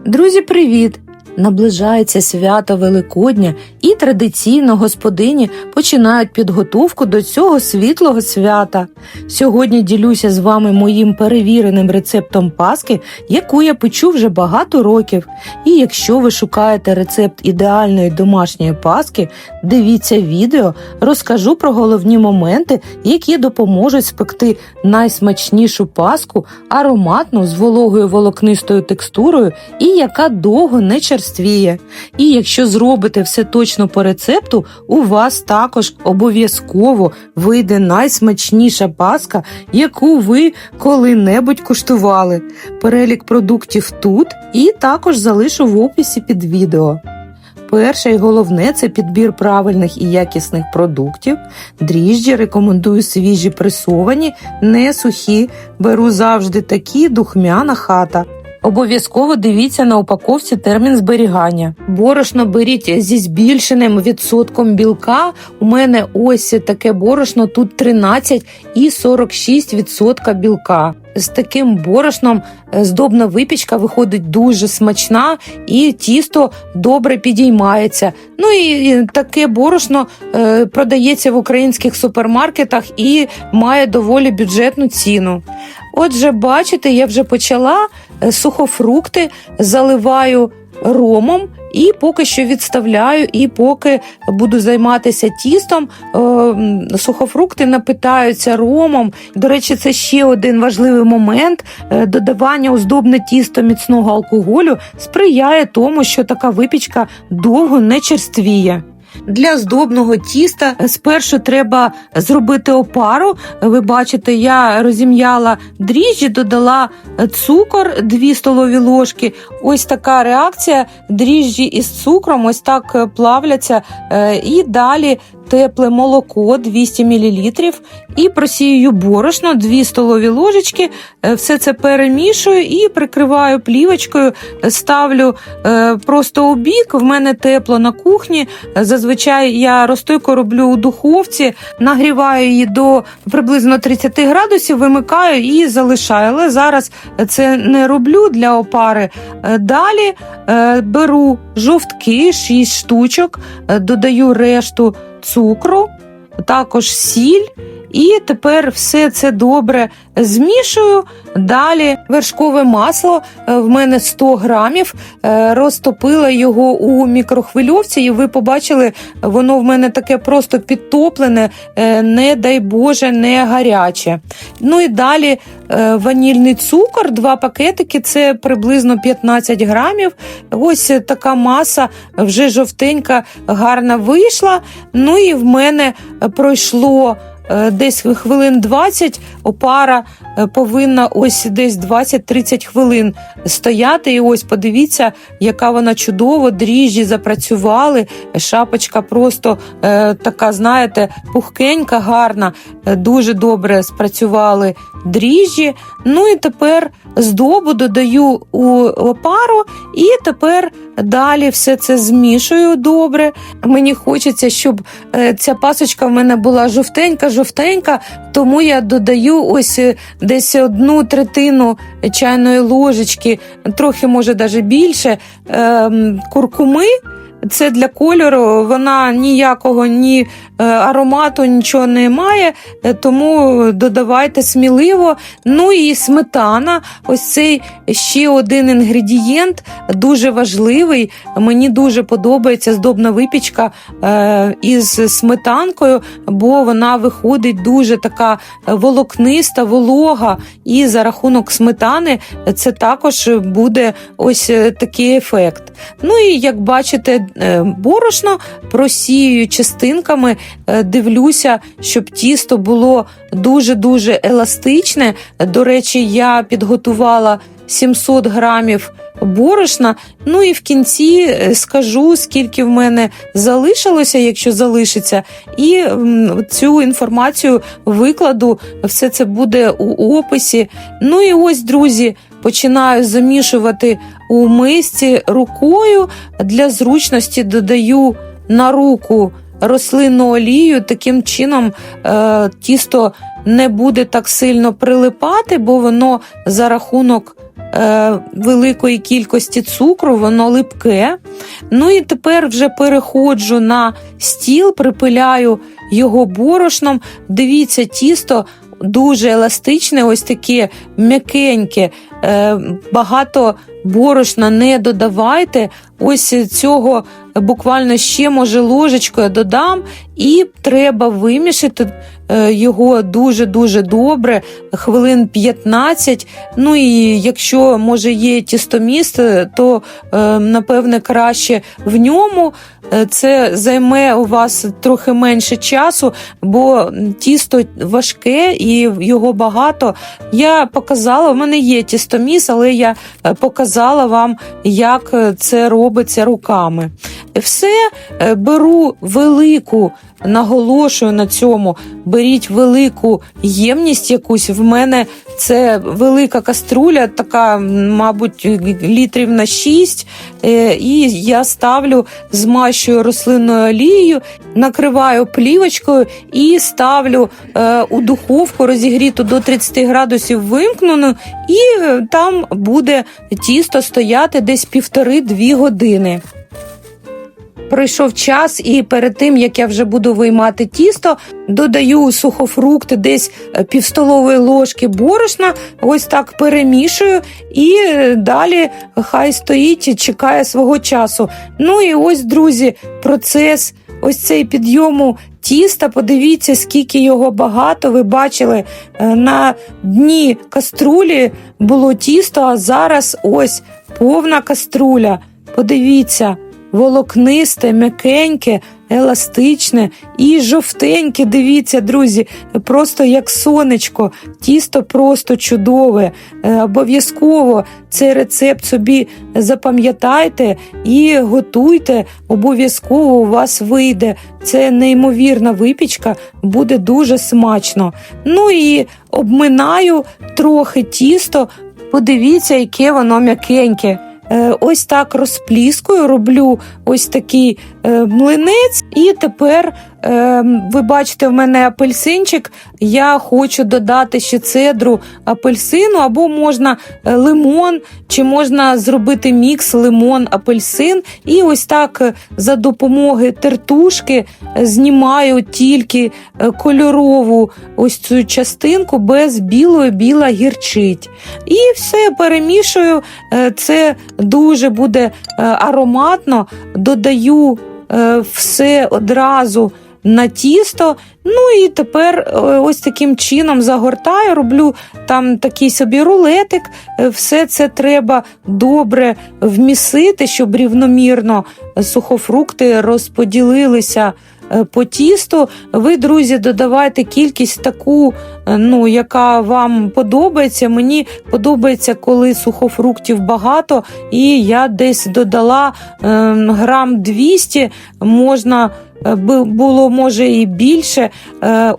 Друзі, привіт! Наближається свято Великодня і традиційно господині починають підготовку до цього світлого свята. Сьогодні ділюся з вами моїм перевіреним рецептом паски, яку я печу вже багато років. І якщо ви шукаєте рецепт ідеальної домашньої паски, дивіться відео, розкажу про головні моменти, які допоможуть спекти найсмачнішу паску, ароматну, з вологою волокнистою текстурою і яка довго не черствіє. І якщо зробите все точно по рецепту, у вас також обов'язково вийде найсмачніша паска, яку ви коли-небудь куштували. Перелік продуктів тут і також залишу в описі під відео. Перше і головне – це підбір правильних і якісних продуктів. Дріжджі рекомендую свіжі пресовані, не сухі. Беру завжди такі, духмяна хата. Обов'язково дивіться на упаковці термін зберігання. Борошно беріть зі збільшеним відсотком білка. У мене ось таке борошно, тут 13,46% білка. З таким борошном здобна випічка виходить дуже смачна і тісто добре підіймається. Ну і таке борошно продається в українських супермаркетах і має доволі бюджетну ціну. Отже, бачите, я вже почала сухофрукти, заливаю ромом і поки що відставляю, і поки буду займатися тістом, сухофрукти напитаються ромом. До речі, це ще один важливий момент. Додавання у здобне тісто міцного алкоголю сприяє тому, що така випічка довго не черствіє. Для здобного тіста спершу треба зробити опару. Ви бачите, я розім'яла дріжджі, додала цукор 2 столові ложки. Ось така реакція. Дріжджі із цукром ось так плавляться. І далі тепле молоко 200 мл і просію борошно 2 столові ложечки. Все це перемішую і прикриваю плівочкою, ставлю просто у бік. В мене тепло на кухні. Зазвичай я розтойку роблю у духовці, нагріваю її до приблизно 30 градусів, вимикаю і залишаю. Але зараз це не роблю для опари. Далі беру жовтки, 6 штучок, додаю решту цукру, також сіль. І тепер все це добре змішую. Далі вершкове масло, в мене 100 грамів, розтопила його у мікрохвильовці, і ви побачили, воно в мене таке просто підтоплене, не дай Боже, не гаряче. Ну і далі ванільний цукор, 2 пакетики, це приблизно 15 грамів. Ось така маса вже жовтенька, гарна вийшла. Ну і в мене пройшло десь хвилин 20, опара повинна ось десь 20-30 хвилин стояти. І ось подивіться, яка вона чудово, дріжджі запрацювали, шапочка просто така, знаєте, пухкенька, гарна, дуже добре спрацювали дріжджі. Ну і тепер здобу додаю у опару і тепер далі все це змішую добре. Мені хочеться, щоб ця пасочка в мене була жовтенька, тому я додаю ось десь 1/3 чайної ложечки, трохи, може, навіть більше, куркуми. Це для кольору, вона ніякого ні аромату, нічого не має, тому додавайте сміливо. Ну і сметана, ось цей ще один інгредієнт, дуже важливий. Мені дуже подобається здобна випічка із сметанкою, бо вона виходить дуже така волокниста, волога, і за рахунок сметани це також буде ось такий ефект. Ну і як бачите, борошно просію частинками, дивлюся, щоб тісто було дуже-дуже еластичне. До речі, я підготувала 700 грамів борошна. Ну і в кінці скажу, скільки в мене залишилося, якщо залишиться, і цю інформацію викладу, все це буде у описі. Ну і ось, друзі, починаю замішувати у мисці рукою. Для зручності додаю на руку рослинну олію, таким чином тісто не буде так сильно прилипати, бо воно за рахунок великої кількості цукру, воно липке. Ну і тепер вже переходжу на стіл, припиляю його борошном. Дивіться, тісто дуже еластичне, ось таке м'якеньке, багато борошна не додавайте. Ось цього буквально ще, може, ложечкою додам, і треба вимішати його дуже-дуже добре, хвилин 15. Ну і якщо, може, є тістоміс, то, напевне, краще в ньому. Це займе у вас трохи менше часу, бо тісто важке і його багато. Я показала, в мене є тістоміс, але я показала вам, як це робиться руками. Все, беру велику, наголошую на цьому, беріть велику ємність якусь. В мене це велика каструля, така, мабуть, літрів на 6, і я ставлю, змащую рослинною олією, накриваю плівочкою і ставлю у духовку розігріту до 30 градусів вимкнену, і там буде тісто стояти десь 1,5-2 години. Пройшов час, і перед тим, як я вже буду виймати тісто, додаю сухофрукти, десь 1/2 столової ложки борошна, ось так перемішую, і далі хай стоїть, чекає свого часу. Ну і ось, друзі, процес ось цей підйому тіста, подивіться, скільки його багато. Ви бачили, на дні каструлі було тісто, а зараз ось повна каструля. Подивіться. Волокнисте, м'якеньке, еластичне і жовтеньке, дивіться, друзі, просто як сонечко, тісто просто чудове. Обов'язково цей рецепт собі запам'ятайте і готуйте, обов'язково у вас вийде. Це неймовірна випічка, буде дуже смачно. Ну і обминаю трохи тісто, подивіться, яке воно м'якеньке. Ось так розпліскую, роблю ось такий млинець, і тепер, ви бачите, в мене апельсинчик, я хочу додати ще цедру апельсину, або можна лимон, чи можна зробити мікс лимон-апельсин, і ось так за допомогою тертушки знімаю тільки кольорову ось цю частинку, без білої, біла гірчить. І все перемішую, це дуже буде ароматно, додаю все одразу на тісто. Ну і тепер ось таким чином загортаю, роблю там такий собі рулетик. Все це треба добре вмісити, щоб рівномірно сухофрукти розподілилися по тісту. Ви, друзі, додавайте кількість таку, яка вам подобається. Мені подобається, коли сухофруктів багато, і я десь додала грам 200, можна було, може, і більше.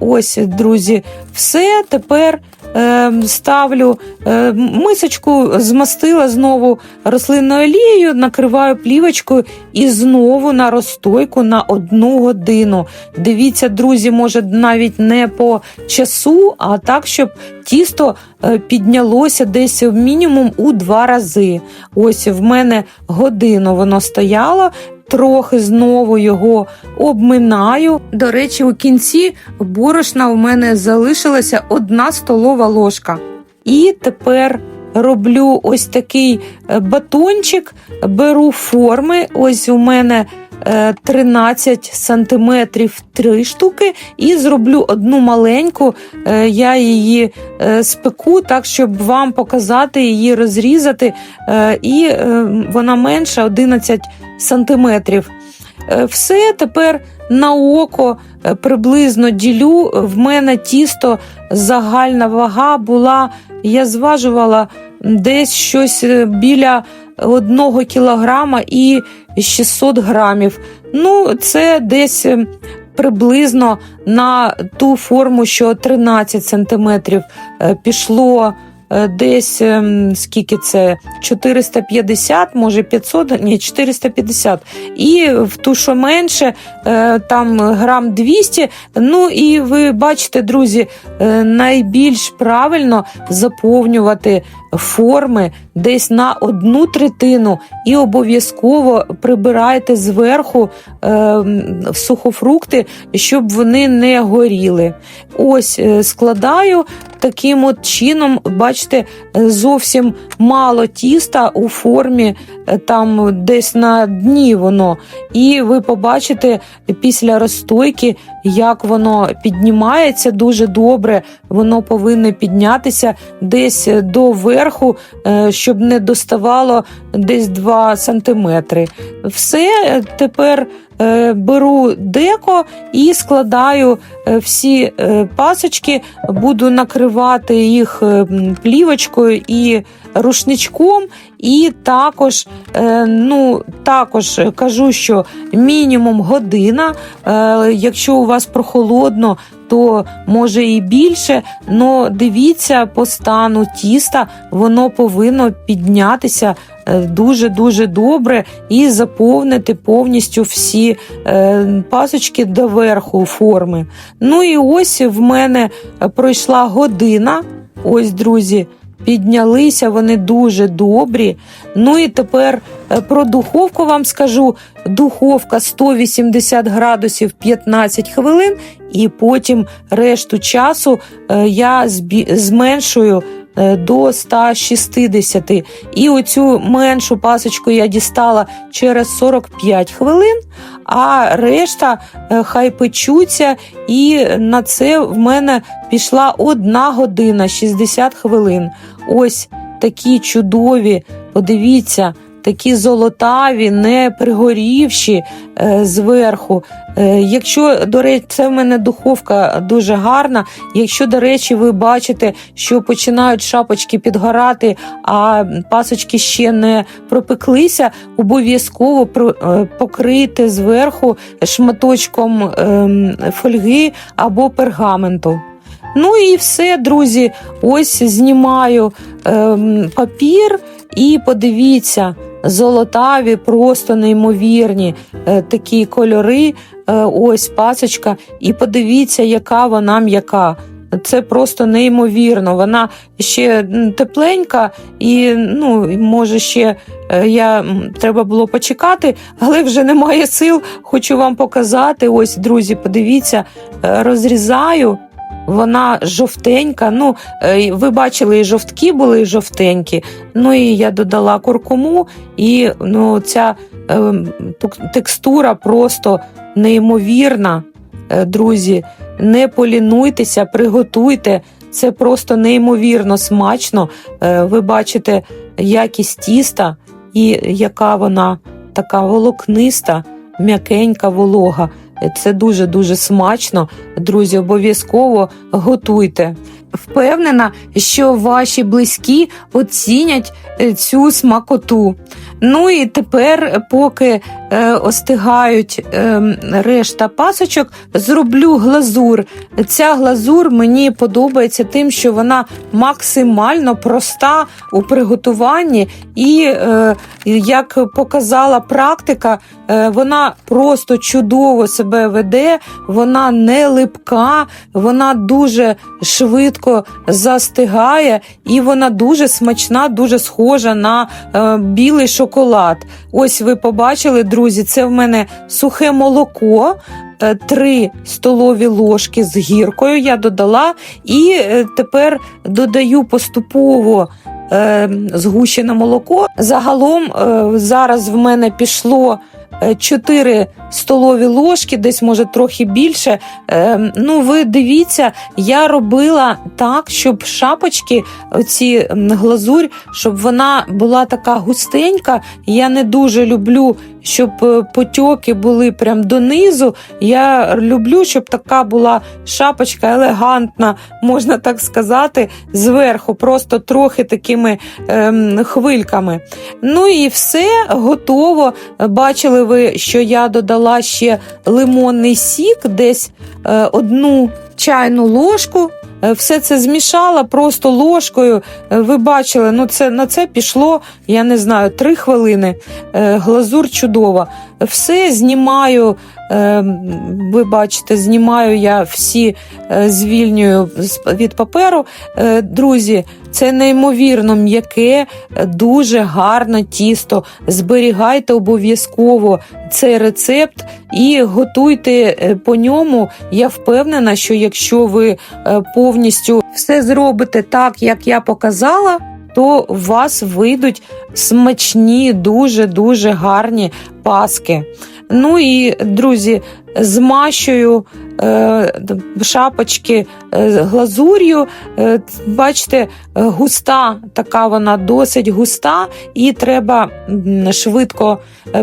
Ось, друзі, все, тепер ставлю мисочку, змастила знову рослинною олією, накриваю плівочкою і знову на розстойку на 1 годину. Дивіться, друзі, може навіть не по часу, а так, щоб тісто піднялося десь мінімум у 2 рази. Ось в мене годину воно стояло. Трохи знову його обминаю. До речі, у кінці борошна у мене залишилася 1 столова ложка. І тепер роблю ось такий батончик, беру форми, ось у мене 13 сантиметрів 3 штуки, і зроблю одну маленьку, я її спеку так, щоб вам показати, її розрізати, і вона менша 11 сантиметрів. Все, тепер на око приблизно ділю. В мене тісто, загальна вага була, я зважувала, десь щось біля 1 кілограма і 600 грамів. Це десь приблизно на ту форму, що 13 сантиметрів пішло десь, скільки це, 450, може 500, ні, 450. І в ту, що менше, там грам 200. І ви бачите, друзі, найбільш правильно заповнювати форми десь на 1/3 і обов'язково прибирайте зверху сухофрукти, щоб вони не горіли. Ось складаю таким от чином, бачите, зовсім мало тіста у формі, там десь на дні воно. І ви побачите після розстойки, як воно піднімається дуже добре. Воно повинно піднятися десь до верху, щоб не доставало десь 2 сантиметри. Все, тепер беру деко і складаю всі пасочки, буду накривати їх плівочкою і рушничком, і також кажу, що мінімум година, якщо у вас прохолодно, то може і більше, але дивіться по стану тіста, воно повинно піднятися дуже-дуже добре і заповнити повністю всі пасочки до верху форми. Ну і ось в мене пройшла година, ось, друзі, піднялися вони дуже добрі. Ну і тепер про духовку вам скажу. Духовка 180 градусів 15 хвилин, і потім решту часу я зменшую до 160. І оцю меншу пасочку я дістала через 45 хвилин, а решта хай печуться, і на це в мене пішла 1 година 60 хвилин. Ось такі чудові, подивіться, такі золотаві, не пригорівші зверху. Якщо, до речі, це в мене духовка дуже гарна, якщо, до речі, ви бачите, що починають шапочки підгорати, а пасочки ще не пропеклися, обов'язково покрийте зверху шматочком фольги або пергаменту. Ну і все, друзі, ось знімаю папір і подивіться, золотаві, просто неймовірні такі кольори, ось пасочка, і подивіться, яка вона м'яка. Це просто неймовірно, вона ще тепленька і, може ще треба було почекати, але вже немає сил, хочу вам показати. Ось, друзі, подивіться, розрізаю. Вона жовтенька, ви бачили, і жовтки були, і жовтенькі. Ну і я додала куркуму, і ця текстура просто неймовірна. Друзі, не полінуйтеся, приготуйте, це просто неймовірно смачно. Ви бачите якість тіста, і яка вона така волокниста, м'якенька, волога. Це дуже-дуже смачно. Друзі, обов'язково готуйте. Впевнена, що ваші близькі оцінять цю смакоту. Ну і тепер, поки остигають решта пасочок, зроблю глазур. Ця глазур мені подобається тим, що вона максимально проста у приготуванні і, як показала практика, вона просто чудово себе веде, вона не липка, вона дуже швидко застигає і вона дуже смачна, дуже схожа на білий шоколад. Ось ви побачили, друзі, це в мене сухе молоко, 3 столові ложки з гіркою я додала, і тепер додаю поступово згущене молоко. Загалом зараз в мене пішло 4 столові ложки, десь може трохи більше. Ви дивіться, я робила так, щоб шапочки, оці глазурь, щоб вона була така густенька. Я не дуже люблю, щоб потьоки були прям донизу. Я люблю, щоб така була шапочка елегантна, можна так сказати, зверху, просто трохи такими хвильками. Ну і все, готово. Бачили ви, що я додала ще лимонний сік, десь 1 чайну ложку. Все це змішала просто ложкою. Ви бачили, на це пішло, я не знаю, 3 хвилини. Глазур чудова. все знімаю, ви бачите, знімаю я всі, звільнюю від паперу. Друзі, це неймовірно м'яке, дуже гарне тісто. Зберігайте обов'язково цей рецепт і готуйте по ньому. Я впевнена, що якщо ви повністю все зробите так, як я показала, то у вас вийдуть смачні, дуже-дуже гарні паски. Ну і, друзі, змащую шапочки глазур'ю. Бачите, густа, така вона досить густа, і треба швидко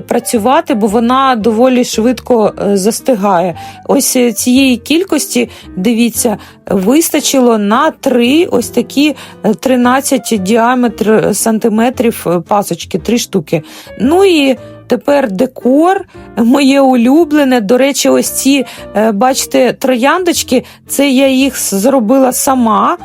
працювати, бо вона доволі швидко застигає. Ось цієї кількості, дивіться, вистачило на 3 ось такі 13 діаметр сантиметрів пасочки, 3 штуки. Ну і тепер декор, моє улюблене. До речі, ось ці, бачите, трояндочки, це я їх зробила сама.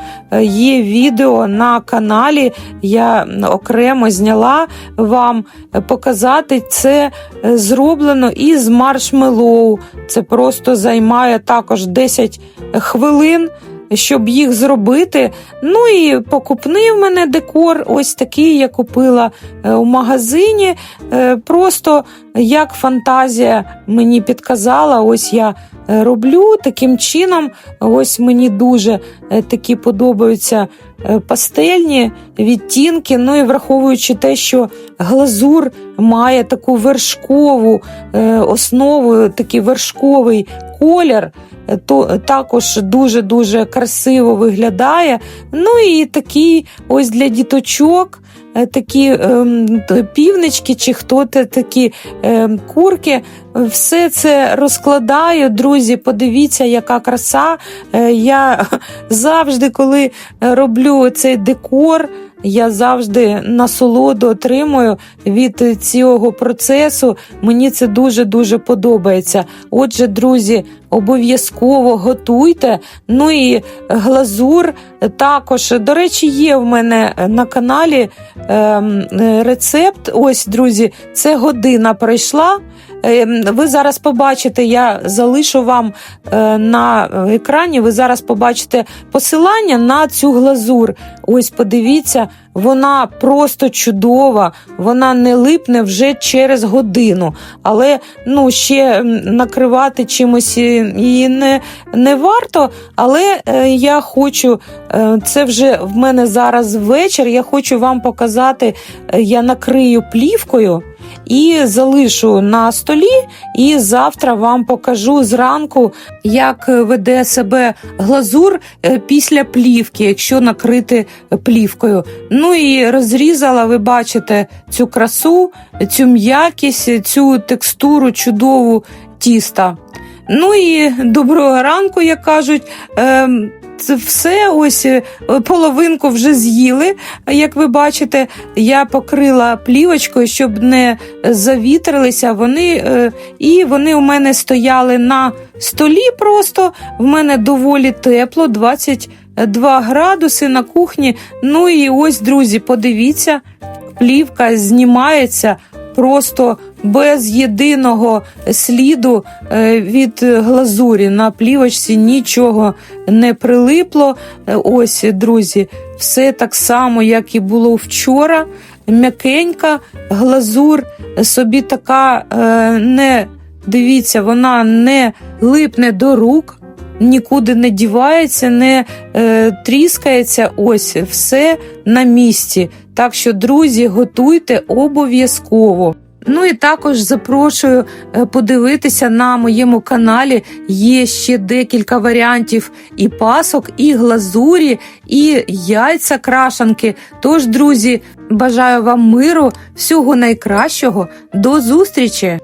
Є відео на каналі, я окремо зняла вам показати. Це зроблено із маршмеллоу. Це просто займає також 10 хвилин, щоб їх зробити. Ну і покупний в мене декор, ось такий я купила у магазині. Просто як фантазія мені підказала, ось я роблю таким чином. Ось мені дуже такі подобаються пастельні відтінки. Ну і враховуючи те, що глазур має таку вершкову основу, такий вершковий колір, то також дуже-дуже красиво виглядає. Ну і такі ось для діточок, такі півнички чи хто-то, такі курки. Все це розкладаю, друзі, подивіться, яка краса. Я завжди, коли роблю цей декор, я завжди насолоду отримую від цього процесу. Мені це дуже-дуже подобається. Отже, друзі, обов'язково готуйте. Ну і глазур також. До речі, є в мене на каналі рецепт. Ось, друзі, це година пройшла. Ви зараз побачите, я залишу вам на екрані, ви зараз побачите посилання на цю глазур. Ось подивіться, вона просто чудова, вона не липне вже через годину. Але ще накривати чимось її не варто. Але я хочу, це вже в мене зараз вечір, я хочу вам показати, я накрию плівкою і залишу на столі, і завтра вам покажу зранку, як веде себе глазур після плівки, якщо накрити плівкою. Ну і розрізала, ви бачите, цю красу, цю м'якість, цю текстуру чудову тіста. Ну і доброго ранку, як кажуть. Це все, ось половинку вже з'їли, як ви бачите, я покрила плівочкою, щоб не завітрилися вони, і вони у мене стояли на столі просто, в мене доволі тепло, 22 градуси на кухні. Ну і ось, друзі, подивіться, плівка знімається просто без єдиного сліду від глазурі. На плівочці нічого не прилипло. Ось, друзі, все так само, як і було вчора. М'якенька глазур, собі така, дивіться, вона не липне до рук, нікуди не дівається, не тріскається. Ось, все на місці. Так що, друзі, готуйте обов'язково. Ну і також запрошую подивитися на моєму каналі. Є ще декілька варіантів і пасок, і глазурі, і яйця крашанки. Тож, друзі, бажаю вам миру, всього найкращого. До зустрічі!